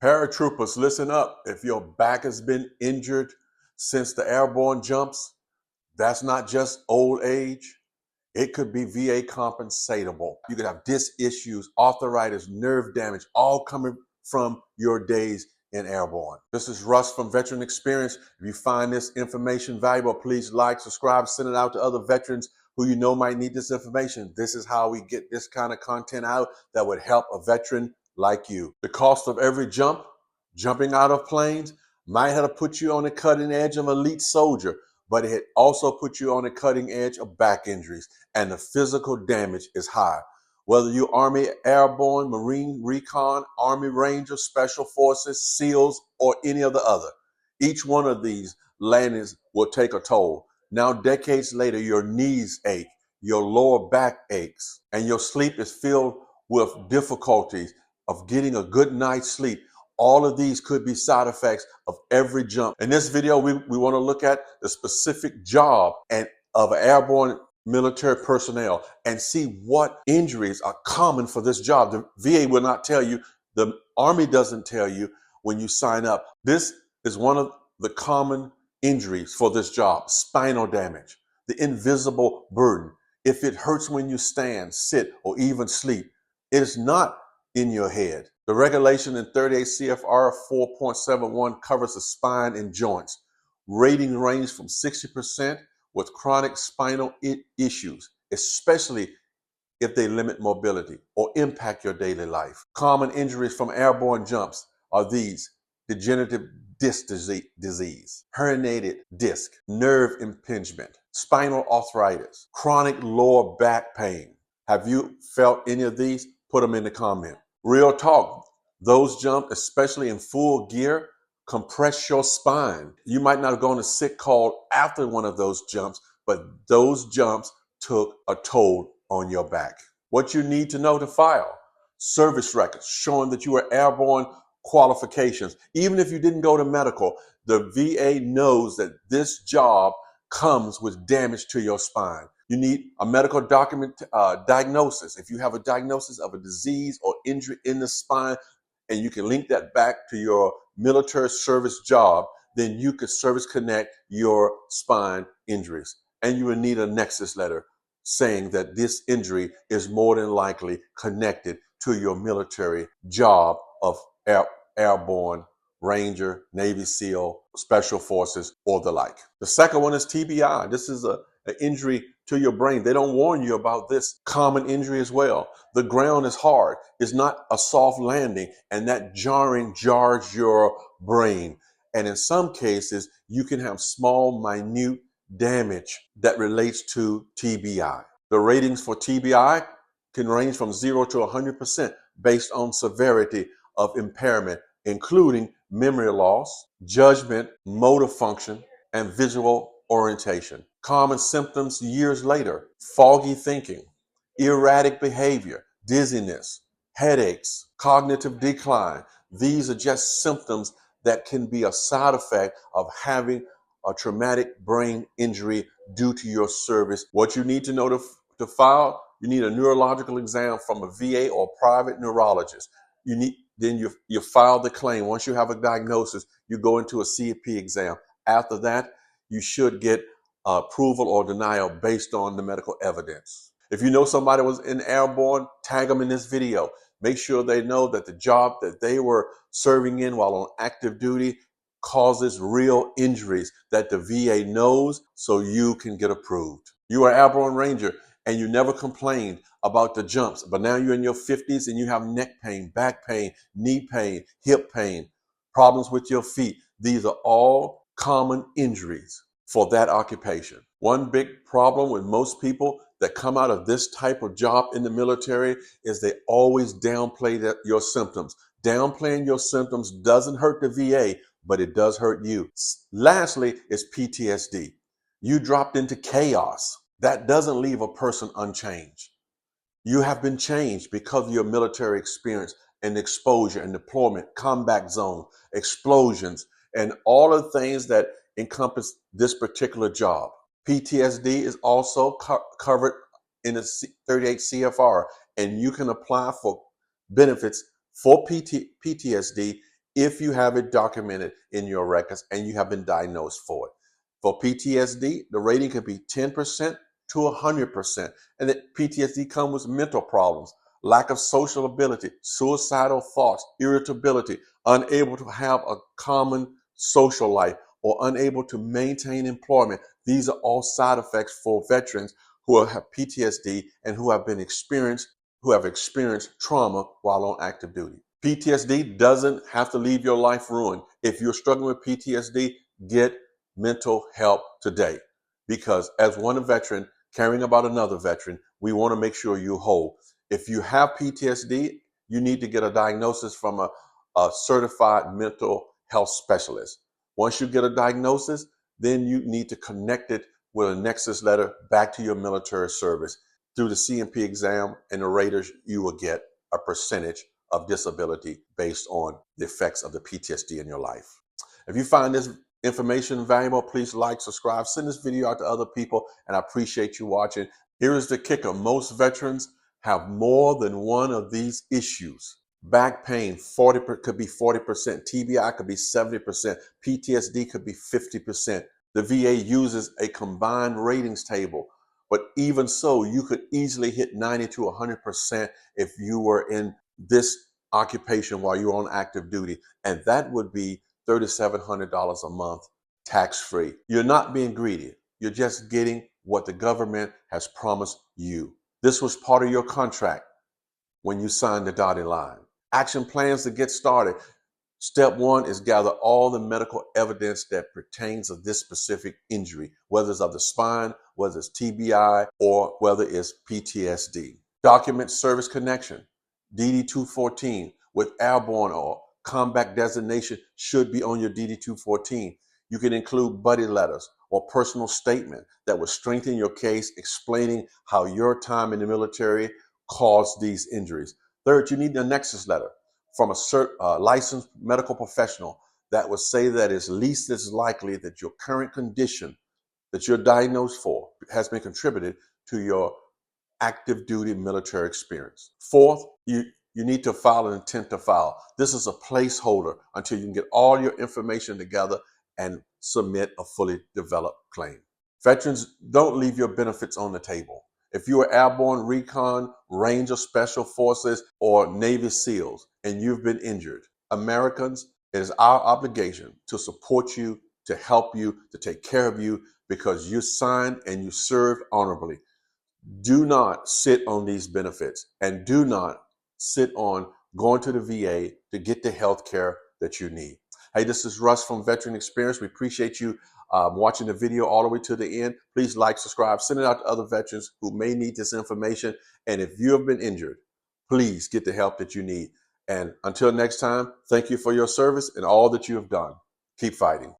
Paratroopers, listen up. If your back has been injured since the airborne jumps, that's not just old age. It could be VA compensatable. You could have disc issues, arthritis, nerve damage, all coming from your days in Airborne. This is Russ from Veteran Experience. If you find this information valuable, please like, subscribe, send it out to other veterans who you know might need this information. This is how we get this kind of content out that would help a veteran like you. The cost of every jump, jumping out of planes, might have to put you on the cutting edge of elite soldier, but it also put you on the cutting edge of back injuries, and the physical damage is high. Whether you're Army Airborne, Marine Recon, Army Ranger, Special Forces, SEALs, or any of the other, each one of these landings will take a toll. Now, decades later, your knees ache, your lower back aches, and your sleep is filled with difficulties of getting a good night's sleep. All of these could be side effects of every jump. In this video, we want to look at the specific job of airborne military personnel and see what injuries are common for this job. The VA will not tell you. The Army doesn't tell you when you sign up. This is one of the common injuries for this job: spinal damage, the invisible burden. If it hurts when you stand, sit, or even sleep, it is not in your head. The regulation in 38 CFR 4.71 covers the spine and joints. Rating range from 60% with chronic spinal issues, especially if they limit mobility or impact your daily life. Common injuries from airborne jumps are these: degenerative disc disease, herniated disc, nerve impingement, spinal arthritis, chronic lower back pain. Have you felt any of these? Put them in the comment. Real talk, those jumps, especially in full gear, compress your spine. You might not have gone to sick call after one of those jumps, but those jumps took a toll on your back. What you need to know to file: service records showing that you were airborne qualifications. Even if you didn't go to medical, the VA knows that this job comes with damage to your spine. You need a medical diagnosis. If you have a diagnosis of a disease or injury in the spine, and you can link that back to your military service job, then you could service connect your spine injuries. And you will need a Nexus letter saying that this injury is more than likely connected to your military job of airborne, Ranger, Navy SEAL, Special Forces, or the like. The second one is TBI. This is an injury to your brain. They don't warn you about this common injury as well. The ground is hard. It's not a soft landing, and that jarring jars your brain. And in some cases, you can have small, minute damage that relates to TBI. The ratings for TBI can range from 0 to 100% based on severity of impairment, including memory loss, judgment, motor function, and visual orientation. Common symptoms years later: foggy thinking, erratic behavior, dizziness, headaches, cognitive decline. These are just symptoms that can be a side effect of having a traumatic brain injury due to your service. What you need to know to file: you need a neurological exam from a VA or private neurologist. Then you file the claim. Once you have a diagnosis, you go into a CP exam. After that, you should get approval or denial based on the medical evidence. If you know somebody was in Airborne, tag them in this video. Make sure they know that the job that they were serving in while on active duty causes real injuries that the VA knows, so you can get approved. You are Airborne Ranger and you never complained about the jumps, but now you're in your 50s and you have neck pain, back pain, knee pain, hip pain, problems with your feet. These are all common injuries for that occupation. One big problem with most people that come out of this type of job in the military is they always downplay your symptoms. Downplaying your symptoms doesn't hurt the VA, but it does hurt you. Lastly is PTSD. You dropped into chaos. That doesn't leave a person unchanged. You have been changed because of your military experience and exposure and deployment, combat zone, explosions, and all of the things that encompass this particular job. PTSD is also covered in the 38 CFR, and you can apply for benefits for PTSD if you have it documented in your records and you have been diagnosed for it. For PTSD, the rating could be 10% to 100%. And that PTSD comes with mental problems, lack of social ability, suicidal thoughts, irritability, unable to have a common social life, or unable to maintain employment. These are all side effects for veterans who have PTSD and who have experienced trauma while on active duty. PTSD doesn't have to leave your life ruined. If you're struggling with PTSD, get mental help today. Because as one veteran caring about another veteran, we want to make sure you're whole. If you have PTSD, you need to get a diagnosis from a certified mental health specialist. Once you get a diagnosis, then you need to connect it with a Nexus letter back to your military service. Through the CMP exam and the raters, you will get a percentage of disability based on the effects of the PTSD in your life. If you find this information valuable, please like, subscribe, send this video out to other people, and I appreciate you watching. Here is the kicker. Most veterans have more than one of these issues. Back pain could be 40%, TBI could be 70%, PTSD could be 50%. The VA uses a combined ratings table, but even so, you could easily hit 90 to 100% if you were in this occupation while you're on active duty, and that would be $3,700 a month tax-free. You're not being greedy. You're just getting what the government has promised you. This was part of your contract when you signed the dotted line. Action plans to get started. Step one is gather all the medical evidence that pertains of this specific injury, whether it's of the spine, whether it's TBI, or whether it's PTSD. Document service connection. DD-214 with Airborne or combat designation should be on your DD-214. You can include buddy letters or personal statement that will strengthen your case, explaining how your time in the military caused these injuries. Third, you need a Nexus letter from a licensed medical professional that will say that it's least as likely that your current condition that you're diagnosed for has been contributed to your active duty military experience. Fourth, you need to file an intent to file. This is a placeholder until you can get all your information together and submit a fully developed claim. Veterans, don't leave your benefits on the table. If you are Airborne, Recon, Ranger Special Forces, or Navy SEALs, and you've been injured, Americans, it is our obligation to support you, to help you, to take care of you, because you signed and you served honorably. Do not sit on these benefits, and do not sit on going to the VA to get the health care that you need. Hey, this is Russ from Veteran Experience. We appreciate you watching the video all the way to the end. Please like, subscribe, send it out to other veterans who may need this information. And if you have been injured, please get the help that you need. And until next time, thank you for your service and all that you have done. Keep fighting.